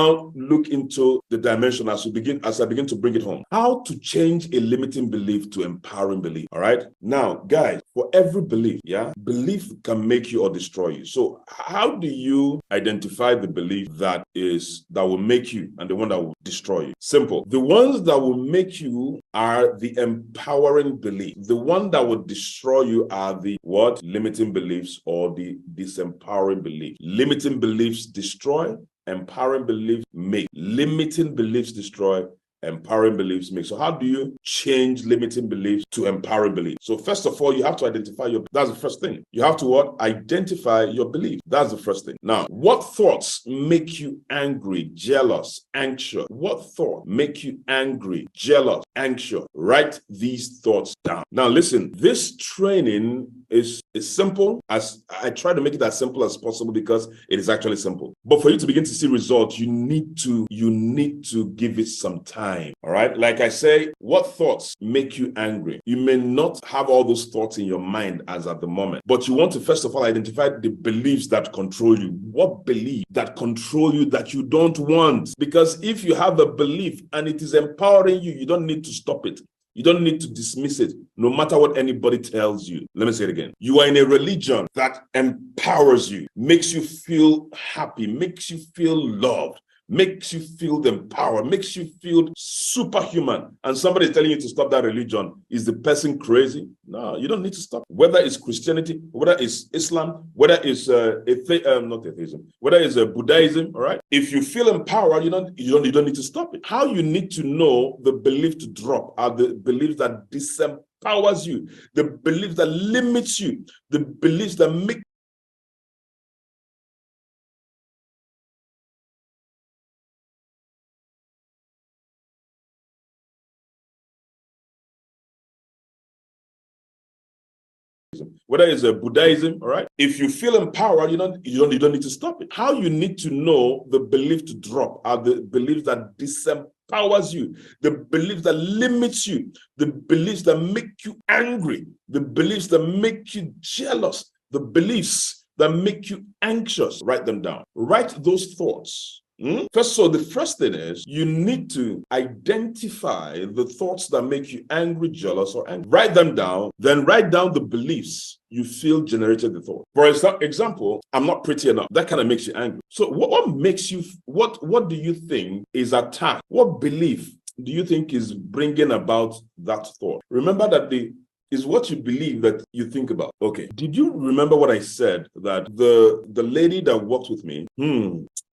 now look into the dimension as I begin to bring it home. How to change a limiting belief to empowering belief. All right. Now, guys, for every belief, belief can make you or destroy you. So how do you identify the belief that will make you and the one that will destroy you? Simple. The ones that will make you are the empowering belief. The one that will destroy you are the what? Limiting beliefs or the disempowering belief. Limiting beliefs destroy, empowering beliefs make. Limiting beliefs destroy, empowering beliefs make. So how do you change limiting beliefs to empowering beliefs? So first of all, you have to identify that's the first thing. You have to what? Identify your belief. That's the first thing. Now, what thoughts make you angry, jealous, anxious? What thought make you angry, jealous, anxious? Write these thoughts down. Now listen, this training is simple. As I try to make it as simple as possible because it is actually simple. But for you to begin to see results, you need to give it some time. All right. Like I say, what thoughts make you angry? You may not have all those thoughts in your mind as at the moment, but you want to first of all identify the beliefs that control you. What belief that control you that you don't want? Because if you have a belief and it is empowering you, you don't need to stop it. You don't need to dismiss it, no matter what anybody tells you. Let me say it again. You are in a religion that empowers you, makes you feel happy, makes you feel loved, makes you feel empowered, makes you feel superhuman, and somebody is telling you to stop that religion. Is the person crazy? No, you don't need to stop. Whether it's Christianity, whether it's Islam, whether it's not atheism, whether it's Buddhism, all right? If you feel empowered, you don't need to stop it. How you need to know the belief to drop are the beliefs that disempowers you, the beliefs that limits you, the beliefs that make whether it's Buddhism, all right? If you feel empowered, you don't need to stop it. How you need to know the belief to drop are the beliefs that disempowers you, the beliefs that limits you, the beliefs that make you angry, the beliefs that make you jealous, the beliefs that make you anxious. Write them down. Write those thoughts. So the first thing is you need to identify the thoughts that make you angry, jealous, or angry. Write them down, then write down the beliefs you feel generated the thought. For example, I'm not pretty enough. That kind of makes you angry. So what makes you, what do you think is attacked? What belief do you think is bringing about that thought? Remember that is what you believe that you think about. Okay. Did you remember what I said that the lady that worked with me,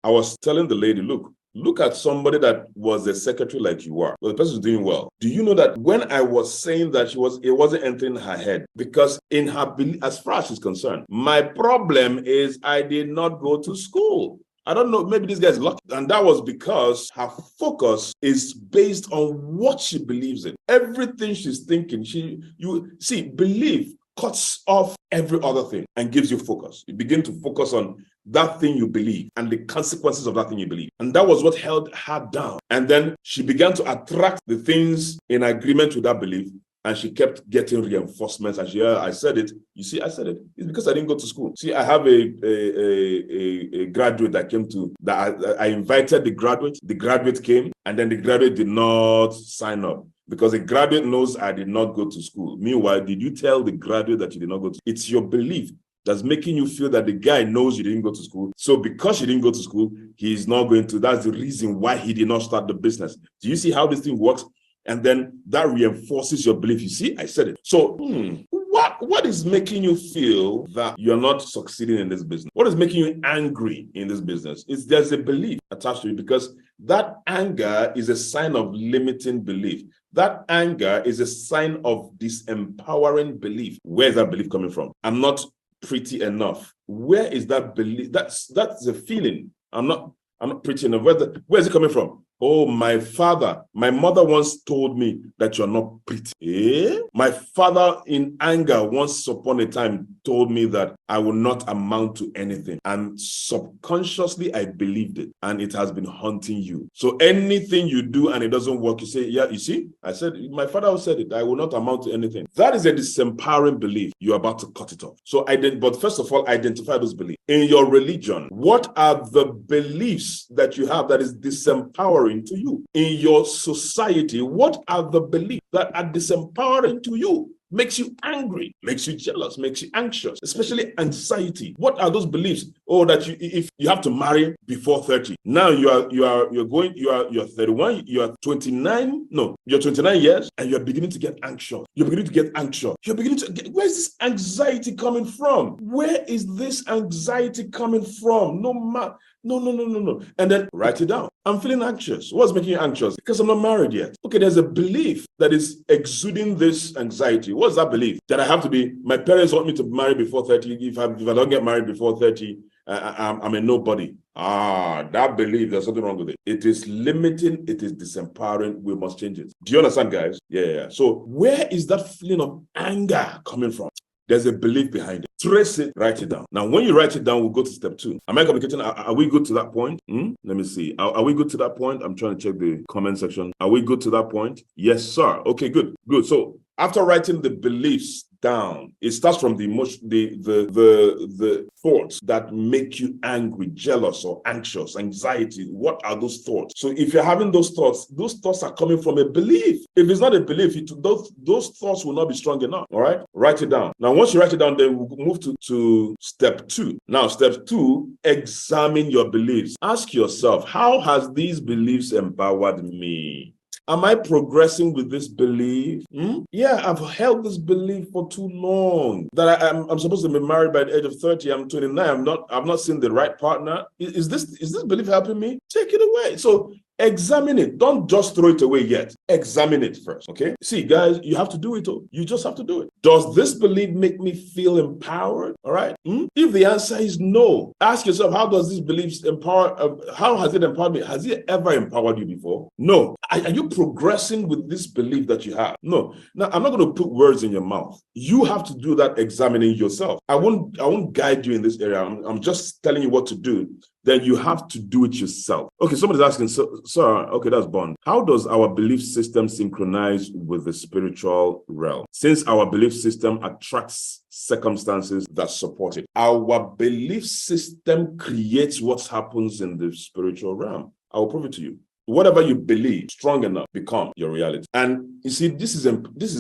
I was telling the lady, look at somebody that was a secretary like you are. Well, the person is doing well. Do you know that when I was saying that it wasn't entering her head? Because in her belief, as far as she's concerned, my problem is I did not go to school. I don't know, maybe this guy's lucky. And that was because her focus is based on what she believes in. Everything she's thinking, belief cuts off every other thing and gives you focus. You begin to focus on that thing you believe and the consequences of that thing you believe. And that was what held her down. And then she began to attract the things in agreement with that belief. And she kept getting reinforcements. And I said it. You see, I said it. It's because I didn't go to school. See, I have a graduate that came I invited the graduate. The graduate came, and then the graduate did not sign up. Because the graduate knows I did not go to school. Meanwhile, did you tell the graduate that you did not go to school? It's your belief that's making you feel that the guy knows you didn't go to school. So because you didn't go to school, he's not going to. That's the reason why he did not start the business. Do you see how this thing works? And then that reinforces your belief. You see, I said it. So what is making you feel that you're not succeeding in this business? What is making you angry in this business? There's a belief attached to it, because that anger is a sign of limiting belief. That anger is a sign of disempowering belief. Where is that belief coming from? I'm not pretty enough. Where is that belief? That's a feeling. I'm not pretty enough. Where is it coming from? Oh, my mother once told me that you're not pretty. My father in anger once upon a time told me that I will not amount to anything. And subconsciously, I believed it. And it has been haunting you. So anything you do and it doesn't work, you say, yeah, you see, I said, my father said it, I will not amount to anything. That is a disempowering belief. You're about to cut it off. So but first of all, identify those beliefs. In your religion, what are the beliefs that you have that is disempowering to you? In your society, what are the beliefs that are disempowering to you? Makes you angry, makes you jealous, makes you anxious, especially anxiety. What are those beliefs? Oh, that if you have to marry before 30. Now you're 31, you're 29, no, you're 29 years and you're beginning to get anxious. You're beginning to get anxious. You're beginning to get, where's this anxiety coming from? Where is this anxiety coming from? No. And then write it down. I'm feeling anxious. What's making you anxious? Because I'm not married yet. Okay, there's a belief that is exuding this anxiety. What's that belief? That I have to be, my parents want me to marry before 30. If I don't get married before 30, I'm a nobody. That belief, there's something wrong with it. It is limiting, it is disempowering. We must change it. Do you understand, guys? Yeah. So where is that feeling of anger coming from? There's a belief behind it. Trace it, write it down. Now, when you write it down, we'll go to step 2. Am I communicating? Are we good to that point? Let me see. Are we good to that point? I'm trying to check the comment section. Are we good to that point? Yes, sir. Okay, good. So after writing the beliefs down, it starts from the emotion, the thoughts that make you angry, jealous, or anxious, anxiety. What are those thoughts? So if you're having those thoughts are coming from a belief. If it's not a belief, those thoughts will not be strong enough. All right, write it down. Now, once you write it down, then we'll move to step 2. Now, step 2, examine your beliefs. Ask yourself, how has these beliefs empowered me? Am I progressing with this belief? Yeah, I've held this belief for too long that I'm supposed to be married by the age of 30. I'm 29. I've not seen the right partner. Is this belief helping me? Take it away. So examine it. Don't just throw it away yet. Examine it first, okay? See, guys, you have to do it. You just have to do it. Does this belief make me feel empowered? All right? If the answer is no, ask yourself, how does this belief empower? How has it empowered me? Has it ever empowered you before? No. Are you progressing with this belief that you have? No. Now, I'm not going to put words in your mouth. You have to do that examining yourself. I won't guide you in this area. I'm just telling you what to do. Then you have to do it yourself. Okay, somebody's asking, sir, okay, that's Bond. How does our belief system synchronize with the spiritual realm? Since our belief system attracts circumstances that support it, our belief system creates what happens in the spiritual realm. I will prove it to you. Whatever you believe strong enough become your reality. And you see, this is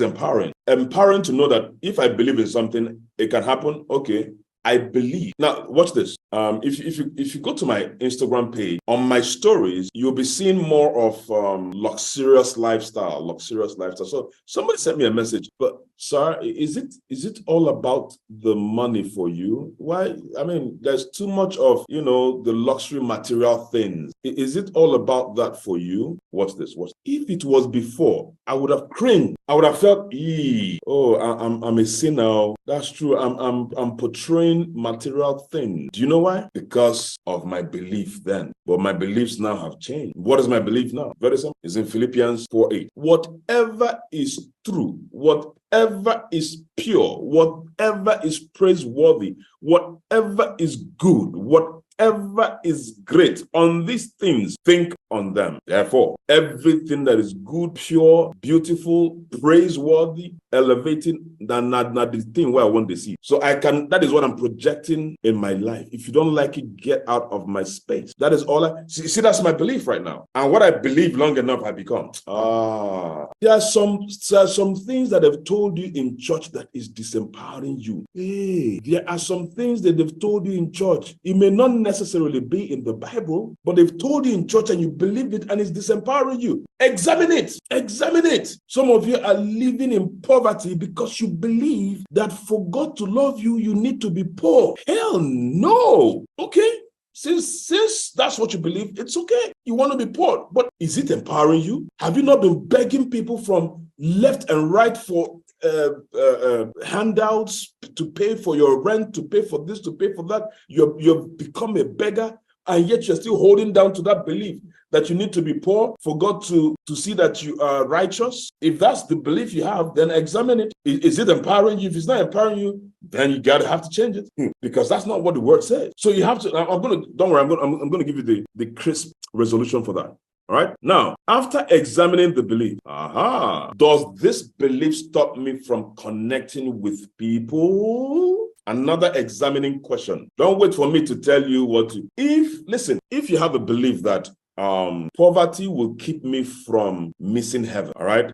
empowering. Empowering to know that if I believe in something, it can happen. Okay, I believe. Now, watch this. If you go to my Instagram page, on my stories, you'll be seeing more of luxurious lifestyle. So somebody sent me a message, but sir, is it all about the money for you? Why? I mean, there's too much of, the luxury material things. Is it all about that for you? Watch this. If it was before, I would have cringed. I would have felt, I'm a sinner. That's true. I'm portraying material things. Do you know why? Because of my belief then. But my beliefs now have changed. What is my belief now? Very simple. It's in Philippians 4:8. Whatever is true, whatever is pure, whatever is praiseworthy, whatever is good, whatever is great, on these things, think on them. Therefore, everything that is good, pure, beautiful, praiseworthy, elevating, not the thing where I want to see. So that is what I'm projecting in my life. If you don't like it, get out of my space. That is all see, that's my belief right now. And what I believe long enough, I become. There are some things that they've told you in church that is disempowering you. Hey, there are some things that they've told you in church. It may not necessarily be in the Bible, but they've told you in church and you believe it and it's disempowering you. Examine it. Some of you are living in poverty because you believe that for God to love you, you need to be poor. Hell no. Okay? Since that's what you believe, it's okay. You want to be poor, but is it empowering you? Have you not been begging people from left and right for handouts to pay for your rent, to pay for this, to pay for that? You've become a beggar. and yet you're still holding down to that belief that you need to be poor for God to see that you are righteous. If that's the belief you have, then examine it. Is it empowering you? If it's not empowering you, then you have to change it, because that's not what the word says. So you have to. Don't worry. I'm going to give you the crisp resolution for that. All right. Now, after examining the belief, does this belief stop me from connecting with people? Another examining question. Don't wait for me to tell you what to. If you have a belief that poverty will keep me from missing heaven, all right?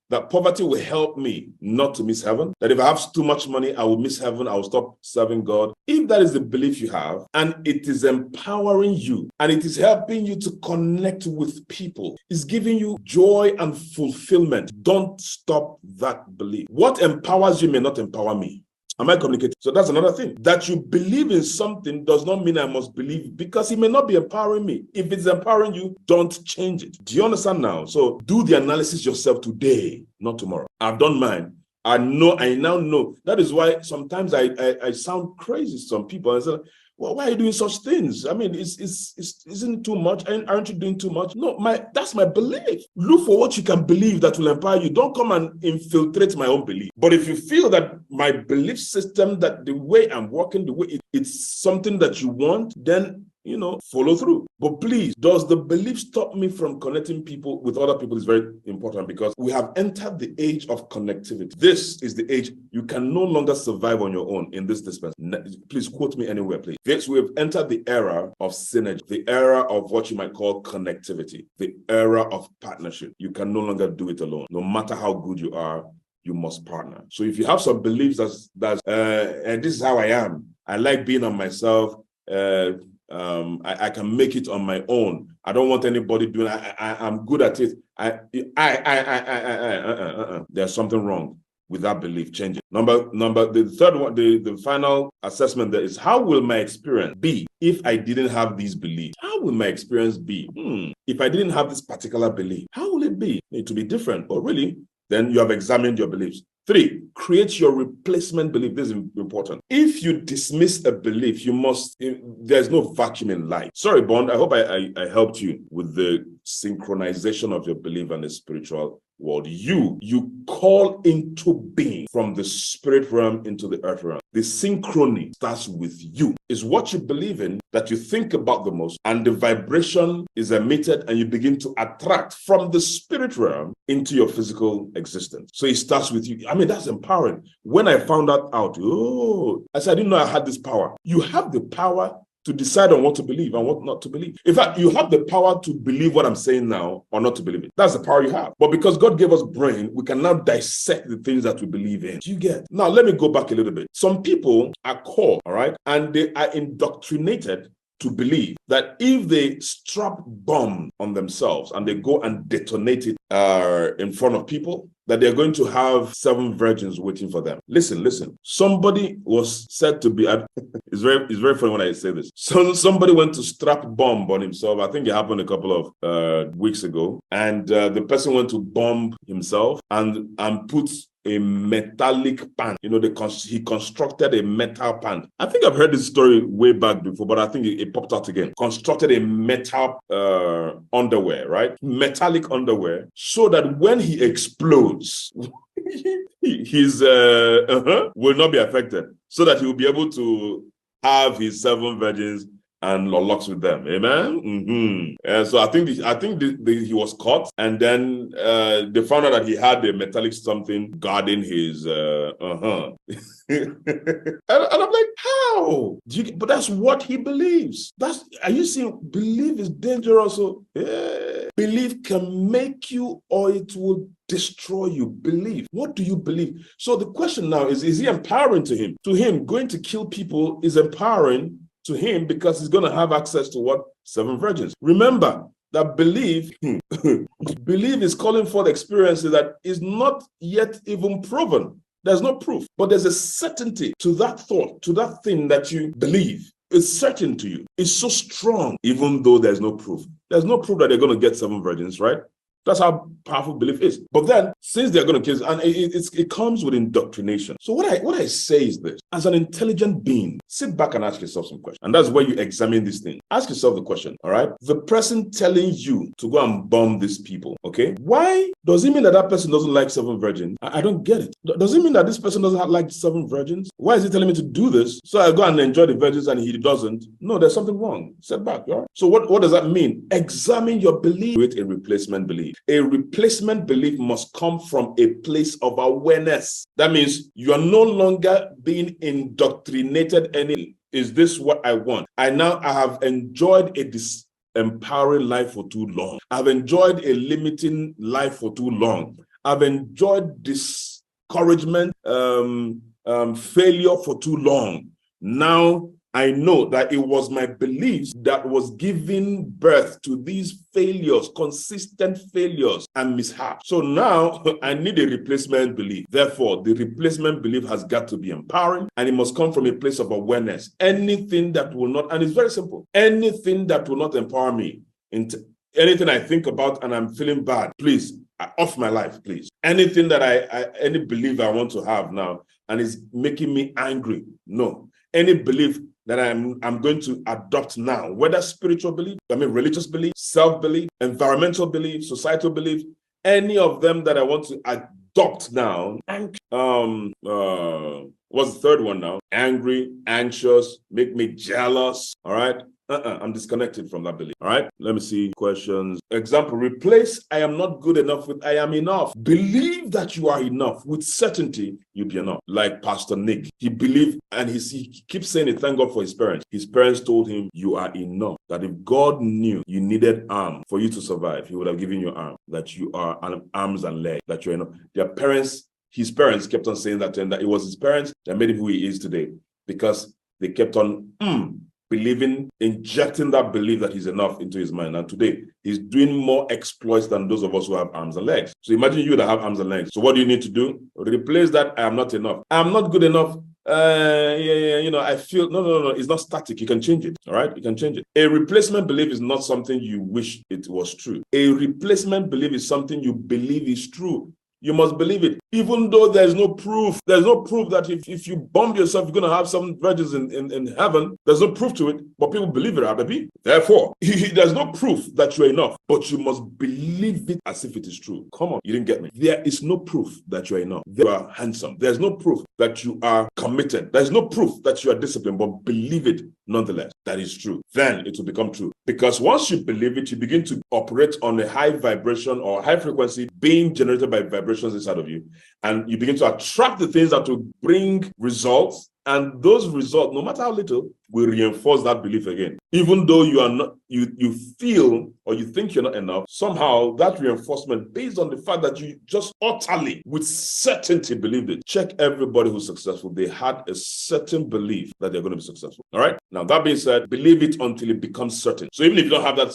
That poverty will help me not to miss heaven, that if I have too much money, I will miss heaven, I will stop serving God. If that is the belief you have, and it is empowering you, and it is helping you to connect with people, it's giving you joy and fulfillment, don't stop that belief. What empowers you may not empower me. Am I communicating? So that's another thing. That you believe in something does not mean I must believe, because it may not be empowering me. If it's empowering you, don't change it. Do you understand now? So do the analysis yourself today, not tomorrow. I've done mine. I now know. That is why sometimes I sound crazy to some people. And say, well, why are you doing such things? I mean, isn't it too much? Aren't you doing too much? No, that's my belief. Look for what you can believe that will empower you. Don't come and infiltrate my own belief. But if you feel that my belief system, that the way I'm working, the way it's something that you want, then follow through. But please, does the belief stop me from connecting people with other people? Is very important, because we have entered the age of connectivity. This is the age you can no longer survive on your own in this dispensation. Please quote me anywhere, please. Yes, we have entered the era of synergy, the era of what you might call connectivity, the era of partnership. You can no longer do it alone. No matter how good you are, you must partner. So if you have some beliefs and this is how I am, I like being on myself, I can make it on my own. I don't want anybody doing. I'm good at it. There's something wrong with that belief. Change it. The third one, the final assessment there is: how will my experience be if I didn't have these beliefs? How will my experience be if I didn't have this particular belief? How will it be? It will be different. But really, then you have examined your beliefs. 3, create your replacement belief. This is important. If you dismiss a belief, there's no vacuum in life. Sorry, Bond, I hope I helped you with the synchronization of your belief and the spiritual world. You call into being from the spirit realm into the earth realm. The synchrony starts with you. It's what you believe in that you think about the most, and the vibration is emitted, and you begin to attract from the spirit realm into your physical existence. So it starts with you. I mean, that's empowering. When I found that out, I said, I didn't know I had this power. You have the power to decide on what to believe and what not to believe. In fact, you have the power to believe what I'm saying now or not to believe it. That's the power you have. But because God gave us brain, we can now dissect the things that we believe in. Do you get? Now, let me go back a little bit. Some people are called, all right, and they are indoctrinated to believe that if they strap bomb on themselves and they go and detonate it in front of people, that they're going to have 7 virgins waiting for them. Listen. Somebody was said to be, it's very funny when I say this. So somebody went to strap bomb on himself. I think it happened a couple of weeks ago. And the person went to bomb himself and put a metallic pant. He constructed a metal pant. I think I've heard this story way back before, but I think it popped out again. Constructed a metal underwear, right? Metallic underwear, so that when he explodes, his will not be affected, so that he will be able to have his 7 virgins and locks with them. Amen. So I think he was caught, and then they found out that he had a metallic something guarding his and I'm like, how? But that's what he believes. Are you seeing? Belief is dangerous. So belief can make you, or it will destroy you. Believe. What do you believe? So the question now is he empowering to him? To him, going to kill people is empowering to him, because he's going to have access to what? 7 virgins. Remember that belief is calling forth experiences that is not yet even proven. There's no proof, but there's a certainty to that thought, to that thing that you believe. It's certain to you. It's so strong, even though there's no proof. There's no proof that they're going to get 7 virgins, right? That's how powerful belief is. But then, since they're going to kill, and it comes with indoctrination. So what I say is this: as an intelligent being, sit back and ask yourself some questions, and that's where you examine this thing. Ask yourself the question. All right, the person telling you to go and bomb these people. Okay, why does it mean that person doesn't like 7 virgins? I don't get it. Does it mean that this person doesn't like 7 virgins? Why is he telling me to do this so I go and enjoy the virgins and he doesn't? No, there's something wrong. Sit back. All right? So what does that mean? Examine your belief with a replacement belief. A replacement belief must come from a place of awareness. That means you are no longer being indoctrinated any. Is this what I want? I have enjoyed a disempowering life for too long. I've enjoyed a limiting life for too long. I've enjoyed discouragement, failure for too long. Now I know that it was my beliefs that was giving birth to these failures, consistent failures and mishaps. So now I need a replacement belief. Therefore, the replacement belief has got to be empowering, and it must come from a place of awareness. Anything that will not, and it's very simple, anything that will not empower me, anything I think about and I'm feeling bad, please, off my life, please. Anything that any belief I want to have now and is making me angry, no. Any belief that I'm going to adopt now, whether spiritual belief, religious belief, self-belief, environmental belief, societal belief, any of them that I want to adopt now. What's the third one now? Angry, anxious, make me jealous. All right. I'm disconnected from that belief. All right. Let me see questions. Example, replace I am not good enough with I am enough. Believe that you are enough. With certainty, you'll be enough. Like Pastor Nick, he believed, and he keeps saying it, thank God for his parents. His parents told him, you are enough. That if God knew you needed arm for you to survive, he would have given you arm. That you are arms and legs, that you're enough. His parents kept on saying that to him, that it was his parents that made him who he is today, because they kept on believing, injecting that belief that he's enough into his mind. And today, he's doing more exploits than those of us who have arms and legs. So imagine you that have arms and legs. So what do you need to do? Replace that I am not enough. I am not good enough. I feel, no. It's not static. You can change it. All right? You can change it. A replacement belief is not something you wish it was true. A replacement belief is something you believe is true. You must believe it, even though there's no proof. There's no proof that if you bomb yourself, you're going to have some virgins in heaven. There's no proof to it, but people believe it, baby. Therefore, there's no proof that you're enough, but you must believe it as if it is true. Come on, you didn't get me. There is no proof that you're enough. You are handsome. There's no proof that you are committed. There's no proof that you are disciplined, but believe it nonetheless. That is true. Then it will become true. Because once you believe it, you begin to operate on a high vibration or high frequency being generated by vibrations inside of you. And you begin to attract the things that will bring results. And those results, no matter how little, will reinforce that belief again. Even though you are not, you feel or you think you're not enough, somehow that reinforcement, based on the fact that you just utterly, with certainty, believed it. Check everybody who's successful. They had a certain belief that they're going to be successful. All right. Now, that being said, believe it until it becomes certain. So even if you don't have that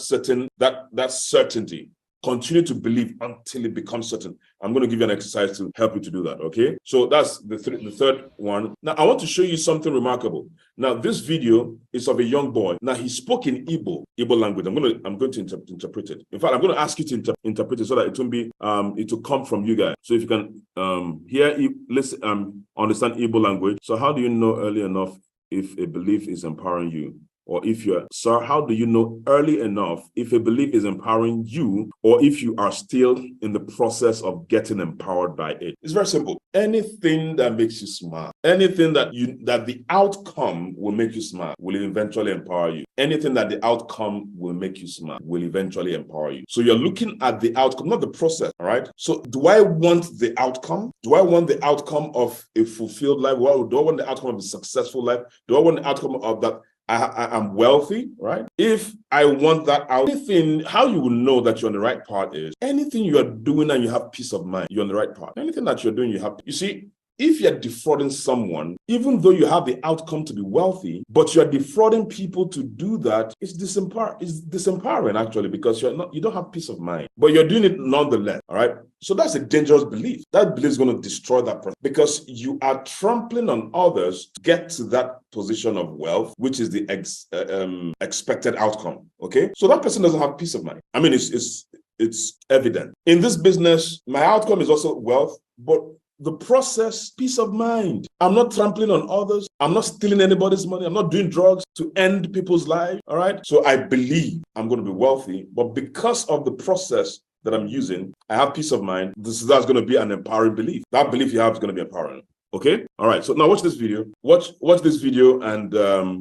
certainty, continue to believe until it becomes certain. I'm going to give you an exercise to help you to do that, okay? So that's the third one. Now, I want to show you something remarkable. Now, this video is of a young boy. Now, he spoke in Igbo language. I'm going to interpret it. In fact, I'm going to ask you to interpret it so that it will come from you guys. So if you can understand Igbo language. So how do you know early enough if a belief is empowering you? Or sir, how do you know early enough if a belief is empowering you, or if you are still in the process of getting empowered by it? It's very simple. Anything that makes you smile, anything that the outcome will make you smile, will eventually empower you. Anything that the outcome will make you smile will eventually empower you. So you're looking at the outcome, not the process, all right? So do I want the outcome? Do I want the outcome of a fulfilled life? Well, do I want the outcome of a successful life? Do I want the outcome of that I'm wealthy, right? If I want that out, how you will know that you're on the right path is anything you are doing and you have peace of mind, you're on the right path. Anything that you're doing, you see, if you're defrauding someone, even though you have the outcome to be wealthy, but you're defrauding people to do that, it's disempowering actually, because you don't have peace of mind, but you're doing it nonetheless. All right. So that's a dangerous belief. That belief is going to destroy that person because you are trampling on others to get to that position of wealth, which is the expected outcome. Okay. So that person doesn't have peace of mind. I mean, it's it's evident. In this business, my outcome is also wealth, but the process, peace of mind. I'm not trampling on others. I'm not stealing anybody's money. I'm not doing drugs to end people's lives. All right. So I believe I'm going to be wealthy, but because of the process that I'm using, I have peace of mind. That's going to be an empowering belief. That belief you have is going to be empowering. Okay. All right. So now watch this video. Watch this video, and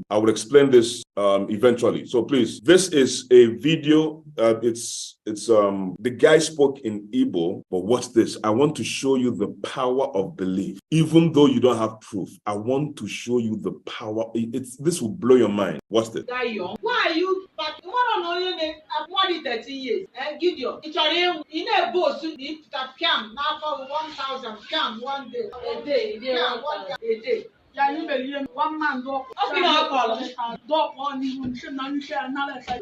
I will explain this eventually. So please, this is a video. It's the guy spoke in Igbo, but watch this. I want to show you the power of belief, even though you don't have proof. I want to show you the power. This will blow your mind. Watch this. Why are you? But you want to know I've wanted 30 years. And Gideon, it's in a boss. You can now for 1,000 can one day. A day. A day. Yeah, you believe 1 man dog. Okay, I'll call him. Dog on even should not share another side.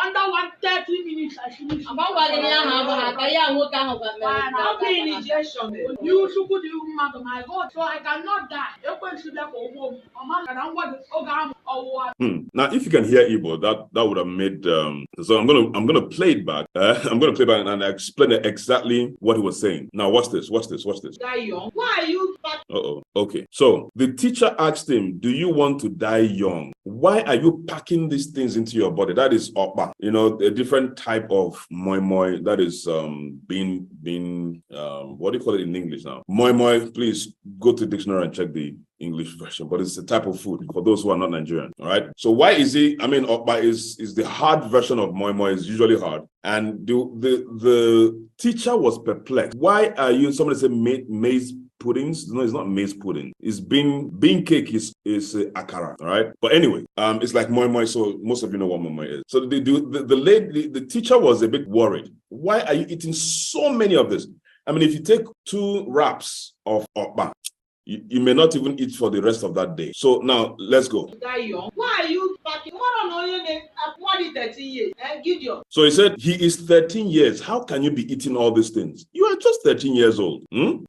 Under 130 minutes, I finish. About what I work out I'll be in injection. You should put you, mother, my God, so I cannot die. You're going to go home. A man and I'm what Now, if you can hear Igbo, that would have made. So I'm gonna play it back. I'm gonna play it back and explain exactly what he was saying. Now, watch this. Watch this. Watch this. Die young. Why are you? Okay. So the teacher asked him, "Do you want to die young? Why are you packing these things into your body?" That is okpa. You know, a different type of moi moi. That is being what do you call it in English now? Moi moi. Please go to the dictionary and check the English version, but it's a type of food for those who are not Nigerian. All right. So why is he? I mean, okpa is the hard version of moi moi. Is usually hard, and the teacher was perplexed. Why are you? Somebody said maize puddings. No, it's not maize pudding. It's bean cake is akara. All right. But anyway, it's like moi moi. So most of you know what moi moi is. So the teacher was a bit worried. Why are you eating so many of this? I mean, if you take 2 wraps of okpa, you may not even eat for the rest of that day. So now let's go. Why are you packing? I've wanted 30 years. And Gideon. So he said he is 13 years. How can you be eating all these things? You are just 13 years old.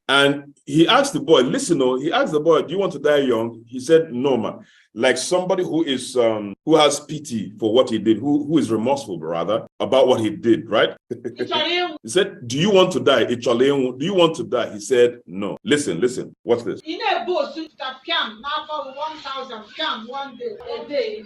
And he asked the boy, listen, he asked the boy, do you want to die young? He said, no, man. Like somebody who is who has pity for what he did, who is remorseful rather about what he did, right? He said, do you want to die? Do you want to die? He said, no. Listen. What's this? In a boss, can now for 1,000 can one day. A day.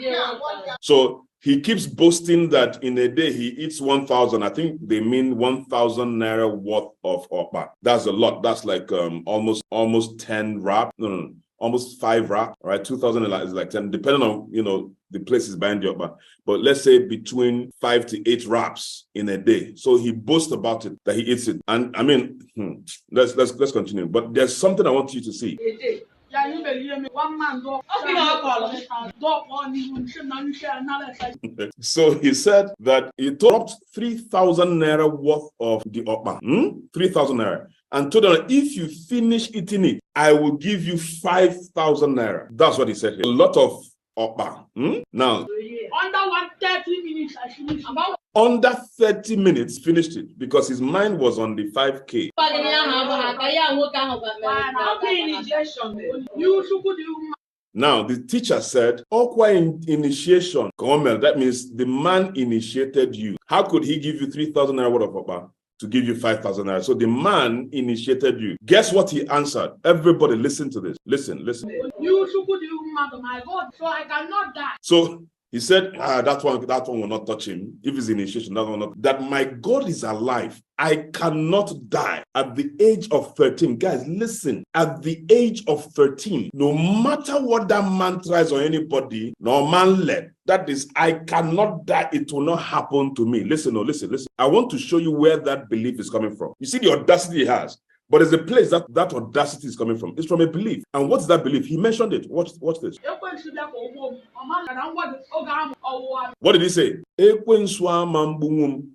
So he keeps boasting that in a day he eats 1,000. I think they mean 1,000 naira worth of okpa. That's a lot. That's like almost 10 wrap. No. Almost 5 wrap, right? 2,000 is like 10, depending on, the places buying the okpa. But let's say between 5 to 8 wraps in a day. So he boasts about it, that he eats it. And I mean, let's continue. But there's something I want you to see. Yeah, you believe me? 1 man dog. Okay, I'll call him. Dog on even should not share another side. So he said that he dropped 3,000 naira worth of the okpa. 3,000 naira. And told them, if you finish eating it, I will give you 5,000 naira. That's what he said here. A lot of okpa. Now, under 130 minutes, I finished. Under 30 minutes, finished it because his mind was on the 5K. Now, the teacher said, Okwa initiation. That means the man initiated you. How could he give you 3,000 naira worth of okpa to give you 5,000 naira? So the man initiated you. Guess what he answered? Everybody listen to this. Listen. You mother, my God, so I cannot die. So he said, that one will not touch him. If it's initiation, that one will not. That my God is alive. I cannot die at the age of 13. Guys, listen. At the age of 13, no matter what that man tries on anybody, no man led. That is, I cannot die. It will not happen to me. Listen. I want to show you where that belief is coming from. You see the audacity he has. But there's a place that audacity is coming from. It's from a belief. And what's that belief? He mentioned it. Watch this. What did he say?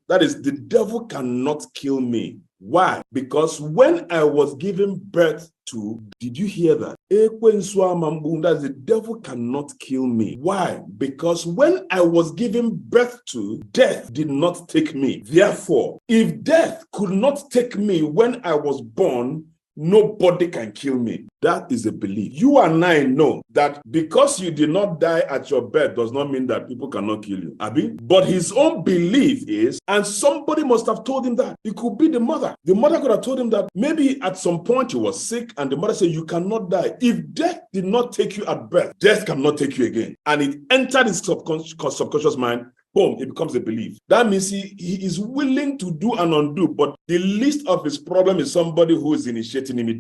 That is, the devil cannot kill me. Why? Because when I was given birth to, did you hear that? That the devil cannot kill me. Why? Because when I was given birth to, death did not take me. Therefore, if death could not take me when I was born, Nobody can kill me. That is a belief. You and I know that because you did not die at your birth does not mean that people cannot kill you. Abi? But his own belief is, and somebody must have told him that. It could be the mother. The mother could have told him that maybe at some point he was sick and the mother said, you cannot die. If death did not take you at birth, death cannot take you again. And it entered his subconscious mind. Boom, it becomes a belief. That means he is willing to do and undo, but the least of his problem is somebody who is initiating him.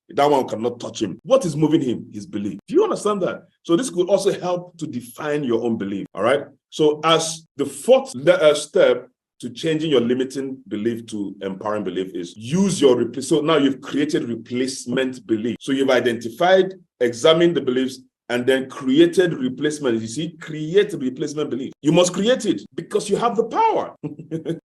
That one cannot touch him. What is moving him? His belief. Do you understand that? So this could also help to define your own belief, all right? So as the fourth step to changing your limiting belief to empowering belief is use your so now you've created replacement belief. So you've identified, examined the beliefs, and then created replacement. You see, create replacement belief. You must create it because you have the power.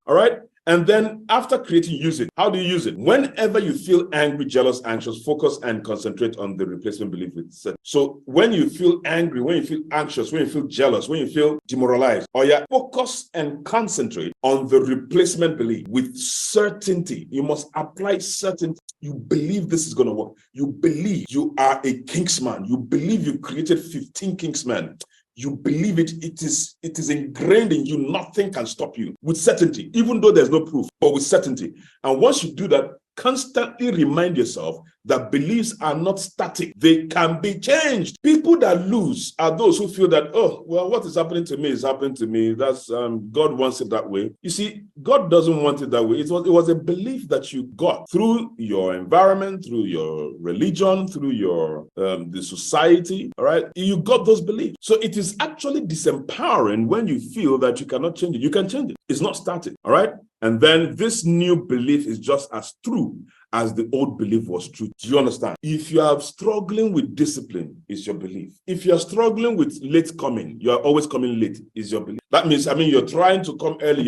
All right? And then after creating, use it. How do you use it? Whenever you feel angry, jealous, anxious, focus and concentrate on the replacement belief itself. So when you feel angry, when you feel anxious, when you feel jealous, when you feel demoralized, focus and concentrate on the replacement belief with certainty. You must apply certainty. You believe this is going to work. You believe you are a kingsman. You believe you created 15 kingsmen. You believe it. It is ingrained in you. Nothing can stop you with certainty, even though there's no proof, but with certainty. And once you do that, constantly remind yourself that beliefs are not static. They can be changed. People that lose are those who feel that, oh, well, what is happening to me is happening to me. That's God wants it that way. You see, God doesn't want it that way. It was a belief that you got through your environment, through your religion, through your the society. All right, you got those beliefs. So it is actually disempowering when you feel that you cannot change it. You can change it. It's not static. All right. And then this new belief is just as true as the old belief was true. Do you understand? If you are struggling with discipline, it's your belief. If you're struggling with late coming, you're always coming late, is your belief. That means, you're trying to come early,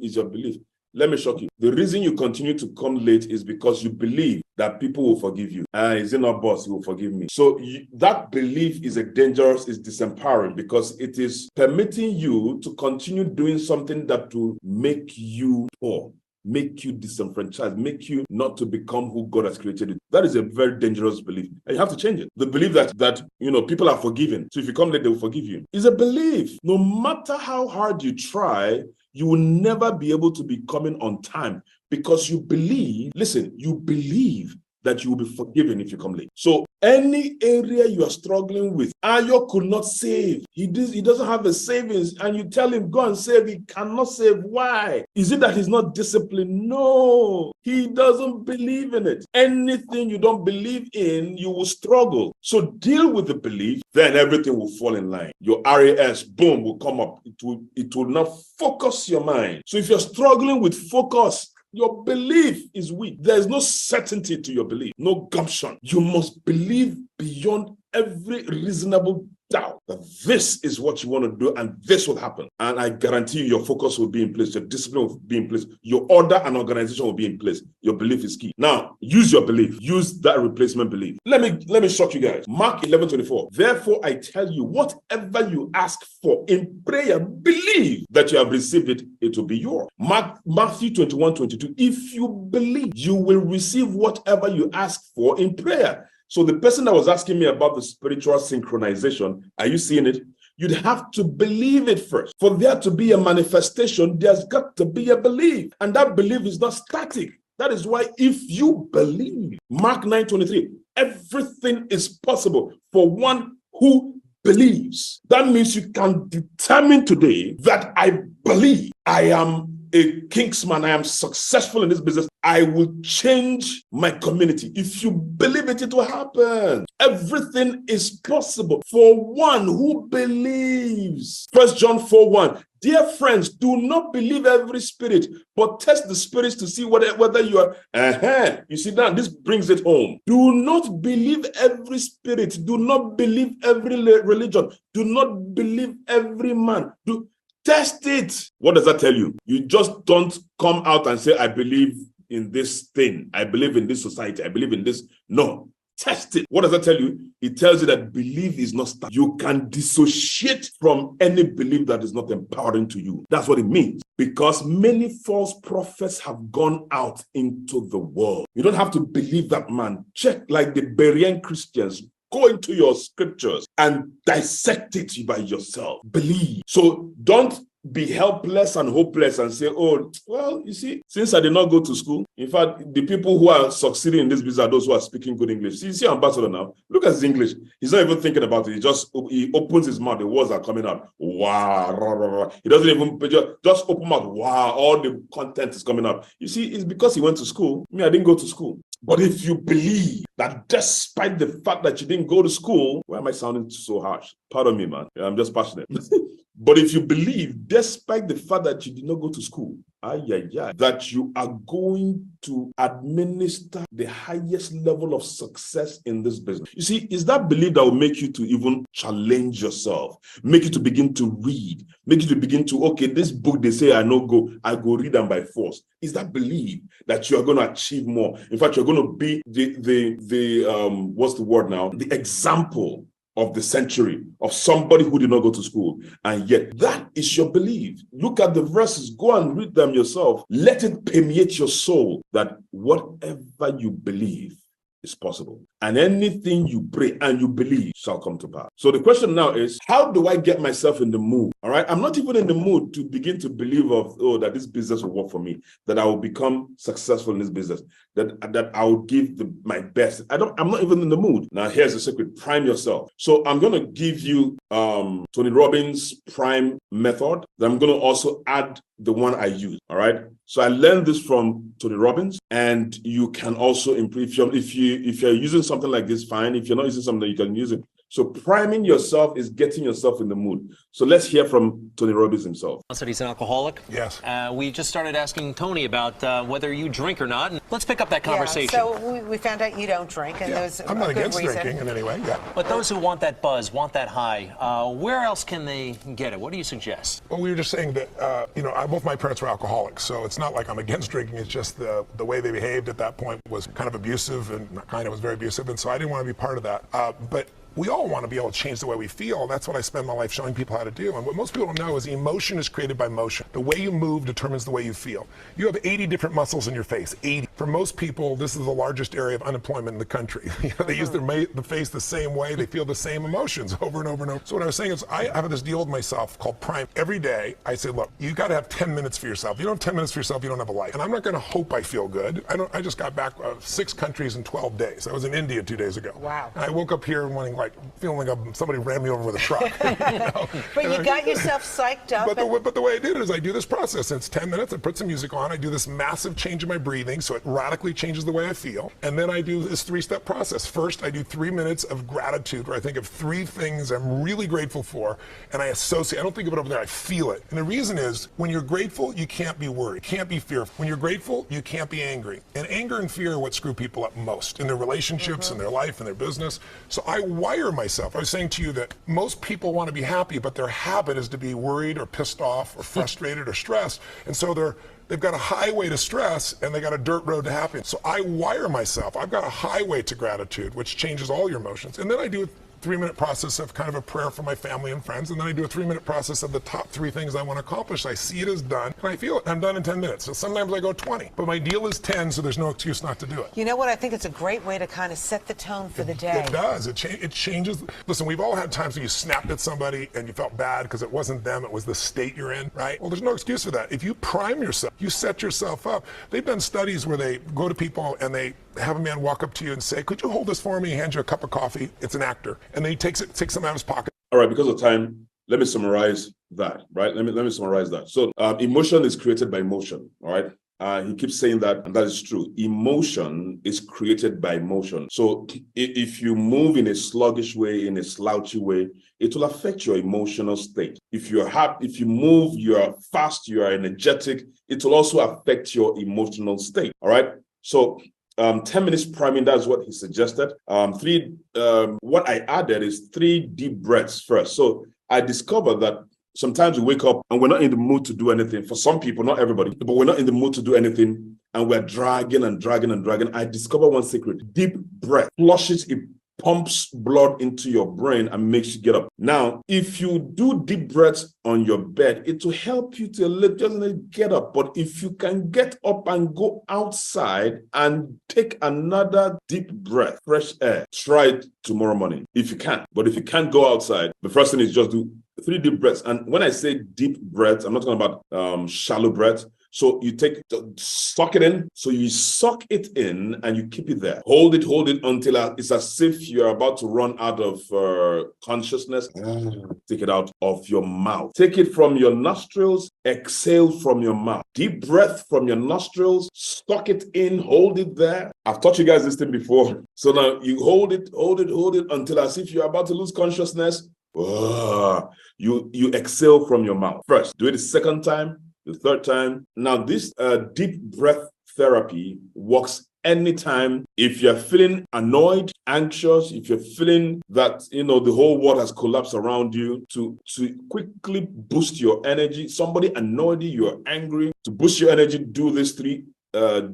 is your belief. Let me shock you. The reason you continue to come late is because you believe that people will forgive you. Is it not boss? He will forgive me. So that belief is is disempowering because it is permitting you to continue doing something that will make you poor, make you disenfranchised, make you not to become who God has created you. That is a very dangerous belief. And you have to change it. The belief that people are forgiven. So if you come late, they will forgive you. It's a belief. No matter how hard you try, you will never be able to be coming on time because you believe that you will be forgiven if you come late. So any area you are struggling with, Ayo could not save. He doesn't have a savings, and you tell him, go and save. He cannot save. Why? Is it that he's not disciplined? No, he doesn't believe in it. Anything you don't believe in, you will struggle. So deal with the belief, then everything will fall in line. Your RAS, boom, will come up. It will not focus your mind. So if you're struggling with focus, your belief is weak. There's no certainty to your belief, no gumption. You must believe beyond every reasonable doubt that this is what you want to do and this will happen. And I guarantee you your focus will be in place, your discipline will be in place, your order and organization will be in place. Your belief is key. Now, use your belief. Use that replacement belief. Let me shock you guys. Mark 11:24. Therefore, I tell you, whatever you ask for in prayer, believe that you have received it, it will be yours. Matthew 21:22. If you believe, you will receive whatever you ask for in prayer. So the person that was asking me about the spiritual synchronization, are you seeing it? You'd have to believe it first. For there to be a manifestation, there's got to be a belief. And that belief is not static. That is why if you believe, Mark 9:23, everything is possible for one who believes. That means you can determine today that I believe I am a kingsman, I am successful in this business, I will change my community. If you believe it, it will happen. Everything is possible for one who believes. 1 John 4:1. Dear friends, do not believe every spirit, but test the spirits to see whether you are. You see that? This brings it home. Do not believe every spirit. Do not believe every religion. Do not believe every man. Test it. What does that tell you? You just don't come out and say, I believe in this thing. I believe in this society. I believe in this. No. Test it. What does that tell you? It tells you that belief is not stuck. You can dissociate from any belief that is not empowering to you. That's what it means. Because many false prophets have gone out into the world. You don't have to believe that man. Check like the Berean Christians. Go into your scriptures and dissect it by yourself. Believe. So don't be helpless and hopeless and say, oh, well, you see, since I did not go to school, in fact, the people who are succeeding in this business are those who are speaking good English. You see Ambassador now, look at his English. He's not even thinking about it. He opens his mouth, the words are coming out. Wow, rah, rah, rah. He doesn't even, just open mouth, wow, all the content is coming out. You see, it's because he went to school. Me, I didn't go to school. But if you believe that despite the fact that you didn't go to school, why am I sounding so harsh? Pardon me, man. I'm just passionate. But if you believe, despite the fact that you did not go to school, that you are going to administer the highest level of success in this business. You see, it's that belief that will make you to even challenge yourself, make you to begin to read, make you to begin to, okay, this book they say I go read them by force. Is that belief that you are going to achieve more? In fact, you're going to be the what's the word now? The example of the century of somebody who did not go to school, and yet that is your belief. Look at the verses, go and read them yourself. Let it permeate your soul that whatever you believe is possible, and anything you pray and you believe shall come to pass. So the question now is, how do I get myself in the mood? All right, I'm not even in the mood to begin to believe that this business will work for me, that I will become successful in this business, that I will give my best. I'm not even in the mood. Now here's the secret: prime yourself. So I'm going to give you Tony Robbins' prime method. Then I'm going to also add the one I use. All right. So I learned this from Tony Robbins, and you can also improve. If you're using something like this, fine. If you're not using something, you can use it. So priming yourself is getting yourself in the mood. So let's hear from Tony Robbins himself. Said he's an alcoholic. Yes. We just started asking Tony about whether you drink or not. And let's pick up that conversation. Yeah, so we found out you don't drink, and there's I'm not against drinking in any way. Yeah. But those who want that buzz, want that high, where else can they get it? What do you suggest? Well, we were just saying that, both my parents were alcoholics, so it's not like I'm against drinking. It's just the way they behaved at that point was kind of abusive, and was very abusive, and so I didn't want to be part of that. But we all want to be able to change the way we feel. That's what I spend my life showing people how to do. And what most people don't know is emotion is created by motion. The way you move determines the way you feel. You have 80 different muscles in your face, 80. For most people, this is the largest area of unemployment in the country. They use the face the same way. They feel the same emotions over and over and over. So what I was saying is I have this deal with myself called Prime. Every day, I say, look, you got to have 10 minutes for yourself. If you don't have 10 minutes for yourself, you don't have a life. And I'm not going to hope I feel good. I just got back 6 countries in 12 days. I was in India 2 days ago. Wow. And I woke up here feeling like somebody ran me over with a truck. But you got yourself psyched up. But the way I did it is I do this process. It's 10 minutes. I put some music on. I do this massive change in my breathing, so it radically changes the way I feel. And then I do this 3-step process. First, I do 3 minutes of gratitude, where I think of 3 things I'm really grateful for, and I associate. I don't think of it over there. I feel it. And the reason is, when you're grateful, you can't be worried. You can't be fearful. When you're grateful, you can't be angry. And anger and fear are what screw people up most in their relationships, in their life, in their business. So I wire myself. I was saying to you that most people want to be happy, but their habit is to be worried or pissed off or frustrated or stressed. And so they've got a highway to stress and they got a dirt road to happiness. So I wire myself. I've got a highway to gratitude, which changes all your emotions. And then I do 3-minute process of kind of a prayer for my family and friends, and then I do a 3-minute process of the top 3 things I want to accomplish. I see it as done, and I feel it. I'm done in 10 minutes. So sometimes I go 20, but my deal is 10, so there's no excuse not to do it. You know what? I think it's a great way to kind of set the tone for the day. It does. It changes. Listen, we've all had times when you snapped at somebody and you felt bad because it wasn't them, it was the state you're in, right? Well, there's no excuse for that. If you prime yourself, you set yourself up. They've done studies where they go to people and they have a man walk up to you and say, could you hold this for me? He hands you a cup of coffee. It's an actor. And then he takes them out of his pocket. All right, because of time, let me summarize that, right? Let me summarize that. So emotion is created by motion, all right? He keeps saying that, and that is true. Emotion is created by motion. So if you move in a sluggish way, in a slouchy way, it will affect your emotional state. If you're happy, if you move, you're fast, you are energetic, it will also affect your emotional state, all right? So 10 minutes priming, that's what he suggested. What I added is 3 deep breaths first. So I discovered that sometimes we wake up and we're not in the mood to do anything. For some people, not everybody, but we're not in the mood to do anything. and we're dragging and dragging and dragging, I discover one secret. Deep breath flushes it, pumps blood into your brain and makes you get up. Now, if you do deep breaths on your bed, it will help you to just get up. But if you can get up and go outside and take another deep breath, fresh air, try it tomorrow morning if you can. But if you can't go outside, the first thing is just do 3 deep breaths. And when I say deep breaths, I'm not talking about shallow breaths. So you suck it in. So you suck it in and you keep it there. Hold it until it's as if you're about to run out of consciousness. Take it out of your mouth. Take it from your nostrils. Exhale from your mouth. Deep breath from your nostrils. Suck it in. Hold it there. I've taught you guys this thing before. So now you hold it until as if you're about to lose consciousness. You exhale from your mouth. First, do it the second time. The third time. Now, this deep breath therapy works anytime if you're feeling annoyed, anxious, if you're feeling that, the whole world has collapsed around you, to quickly boost your energy. Somebody annoyed you, you're angry. To boost your energy, do this 3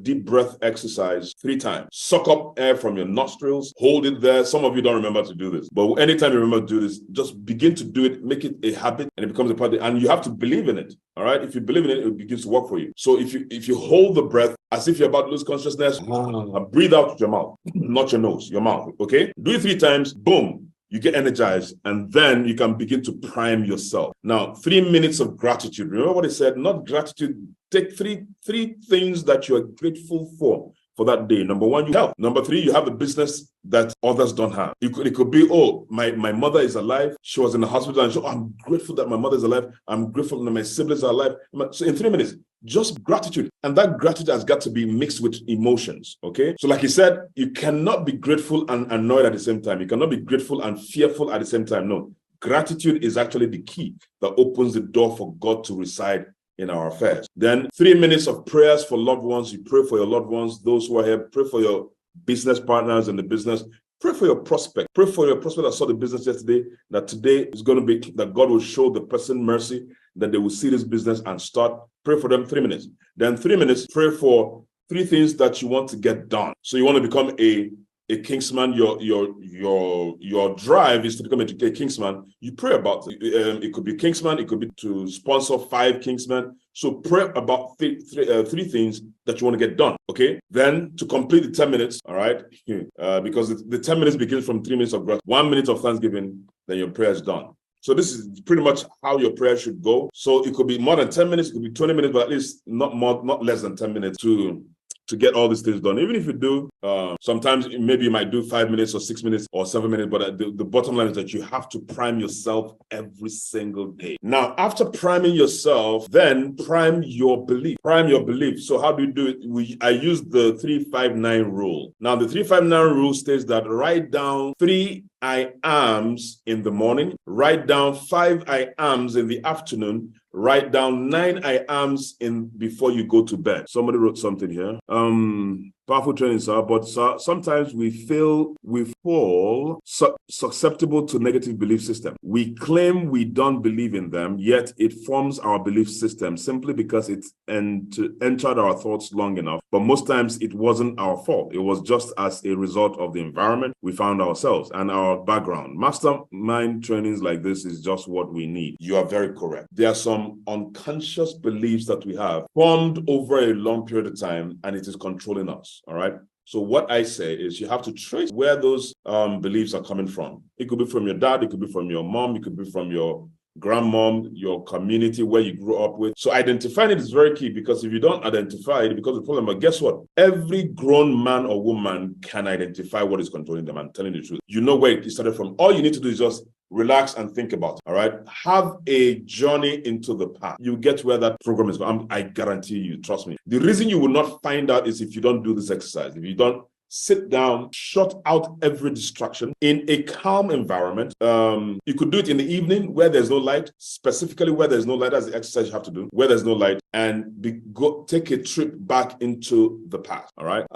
deep breath exercise 3 times. Suck up air from your nostrils, hold it there. Some of you don't remember to do this, but anytime you remember to do this, just begin to do it, make it a habit, and it becomes a part of it. And you have to believe in it. All right. If you believe in it, it begins to work for you. So if you hold the breath as if you're about to lose consciousness, breathe out with your mouth, not your nose, your mouth. Okay. Do it 3 times. Boom. You get energized, and then you can begin to prime yourself. Now, 3 minutes of gratitude. Remember what I said? Not gratitude. Take three things that you are grateful for that day. Number 1, you have. Number 3, you have a business that others don't have. It could be, my mother is alive. She was in the hospital, and I'm grateful that my mother is alive. I'm grateful that my siblings are alive. So in 3 minutes, just gratitude. And that gratitude has got to be mixed with emotions, okay? So like he said, you cannot be grateful and annoyed at the same time. You cannot be grateful and fearful at the same time. No. Gratitude is actually the key that opens the door for God to reside in our affairs. Then 3 minutes of prayers for loved ones. You pray for your loved ones, those who are here. Pray for your business partners in the business. Pray for your prospect. Pray for your prospect that saw the business yesterday, that today is going to be, that God will show the person mercy, that they will see this business and start. Pray for them 3 minutes. Then 3 minutes, pray for 3 things that you want to get done. So you want to become a Kingsman. Your drive is to become a Kingsman. You pray about it. It could be Kingsman. It could be to sponsor 5 Kingsmen. So pray about 3 things that you want to get done. Okay. Then to complete the 10 minutes. All right. Because the 10 minutes begins from 3 minutes of breath. 1 minute of thanksgiving. Then your prayer is done. So this is pretty much how your prayer should go. So it could be more than 10 minutes. It could be 20 minutes, but at least not less than 10 minutes to get all these things done. Even if you do, sometimes maybe you might do 5 minutes or 6 minutes or 7 minutes, but the bottom line is that you have to prime yourself every single day. Now, after priming yourself, then prime your belief. Prime your belief. So how do you do it? I use the 3-5-9 rule. Now, the 3-5-9 rule states that write down 3 I ams in the morning, write down 5 I ams in the afternoon, write down 9 I ams before you go to bed. Somebody wrote something here. Powerful training, sir, but sometimes we fall susceptible to negative belief system. We claim we don't believe in them, yet it forms our belief system simply because it's entered our thoughts long enough. But most times it wasn't our fault. It was just as a result of the environment we found ourselves and our background. Mastermind trainings like this is just what we need. You are very correct. There are some unconscious beliefs that we have formed over a long period of time, and it is controlling us. All right. So what I say is you have to trace where those beliefs are coming from. It could be from your dad. It could be from your mom. It could be from your grandmom, your community where you grew up with. So identifying it is very key, because if you don't identify it, it becomes a problem. But guess what? Every grown man or woman can identify what is controlling them. I'm telling you the truth. You know where it started from. All you need to do is just relax and think about it. All right. Have a journey into the past. You get where that program is going. I guarantee you, trust me. The reason you will not find out is if you don't do this exercise. If you don't sit down, shut out every distraction in a calm environment. You could do it in the evening where there's no light, specifically where there's no light. That's the exercise you have to do, where there's no light, and take a trip back into the past. All right.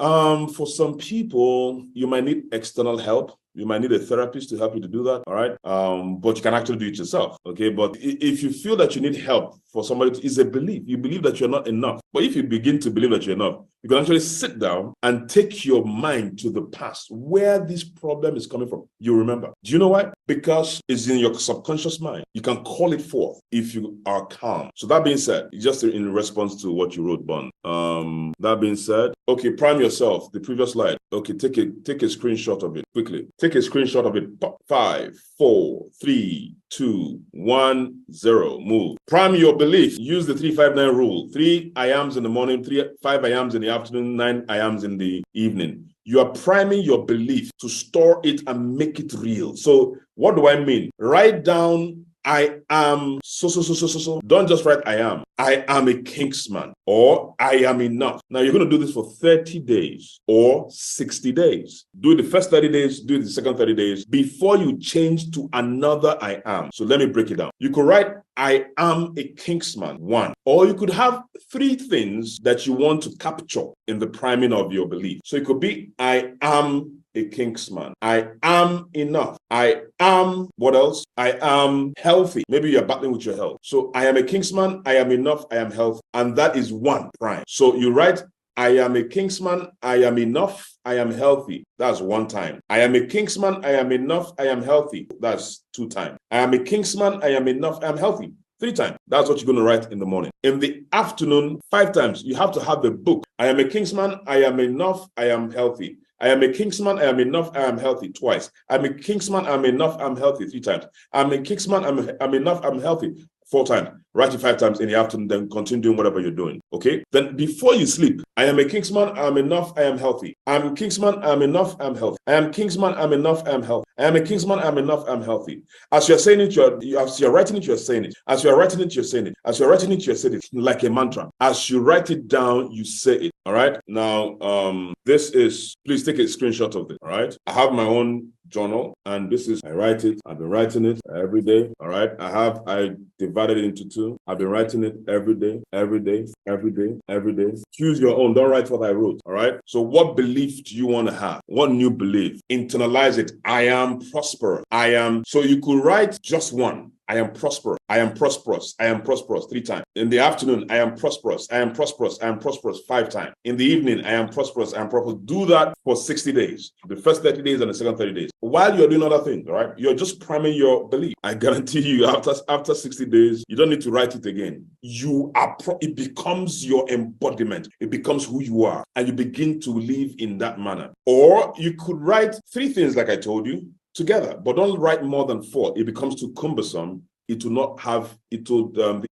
For some people, you might need external help. You might need a therapist to help you to do that, all right? But you can actually do it yourself, okay? But if you feel that you need help for somebody, it's a belief. You believe that you're not enough. But if you begin to believe that you're enough, you can actually sit down and take your mind to the past, where this problem is coming from. You remember. Do you know why? Because it's in your subconscious mind. You can call it forth if you are calm. So that being said, just in response to what you wrote, Bond, that being said, okay, prime yourself. The previous slide. Okay, take a screenshot of it quickly. Take a screenshot of it. 5, 4, 3, 2, 1, 0. Move. Prime your belief. Use the 3-5-9 rule. 3 I ams in the morning, 5 I ams in the afternoon, 9 I ams in the evening. You are priming your belief to store it and make it real. So what do I mean? Write down I am so. Don't just write I am. I am a Kingsman, or I am enough. Now you're going to do this for 30 days or 60 days. Do it the first 30 days, do it the second 30 days before you change to another I am. So let me break it down. You could write I am a Kingsman, 1. Or you could have 3 things that you want to capture in the priming of your belief. So it could be I am a Kingsman. I am enough. I am, what else? I am healthy. Maybe you're battling with your health. So I am a Kingsman. I am enough. I am healthy. And that is 1 prime. So you write, I am a Kingsman. I am enough. I am healthy. That's 1 time. I am a Kingsman. I am enough. I am healthy. That's 2 times. I am a Kingsman. I am enough. I am healthy. 3 times. That's what you're going to write in the morning. In the afternoon, 5 times. You have to have the book. I am a Kingsman. I am enough. I am healthy. I am a Kingsman, I am enough, I am healthy, twice. I'm a Kingsman, I'm enough, I'm healthy, 3 times. I'm a Kingsman, I'm enough, I'm healthy, 4 times. Write it 5 times in the afternoon, then continue doing whatever you're doing, okay? Then before you sleep, I am a Kingsman, I am enough, I am healthy. I am Kingsman, I am enough, I am healthy. I am Kingsman, I am enough, I am healthy. I am a Kingsman, I am enough, I am healthy. As you're saying it, as you're writing it, you're saying it. As you're writing it, you're saying it. As you're writing it, you're saying it like a mantra. As you write it down, you say it, all right? Now, this is, please take a screenshot of this, all right? I have my own journal, and this is, I write it. I've been writing it every day, all right? I divided it into 2. I've been writing it every day. Choose your own. Don't write what I wrote, all right? So what belief do you want to have? What new belief? Internalize it. I am prosperous. So you could write just 1. I am prosperous. I am prosperous. I am prosperous 3 times. In the afternoon, I am prosperous. I am prosperous. I am prosperous 5 times. In the evening, I am prosperous. I am prosperous. Do that for 60 days. The first 30 days and the second 30 days. While you're doing other things, all right? You're just priming your belief. I guarantee you, after 60 days, you don't need to write it again. It becomes your embodiment. It becomes who you are. And you begin to live in that manner. Or you could write 3 things like I told you, together, but don't write more than 4. It becomes too cumbersome. It will not have, the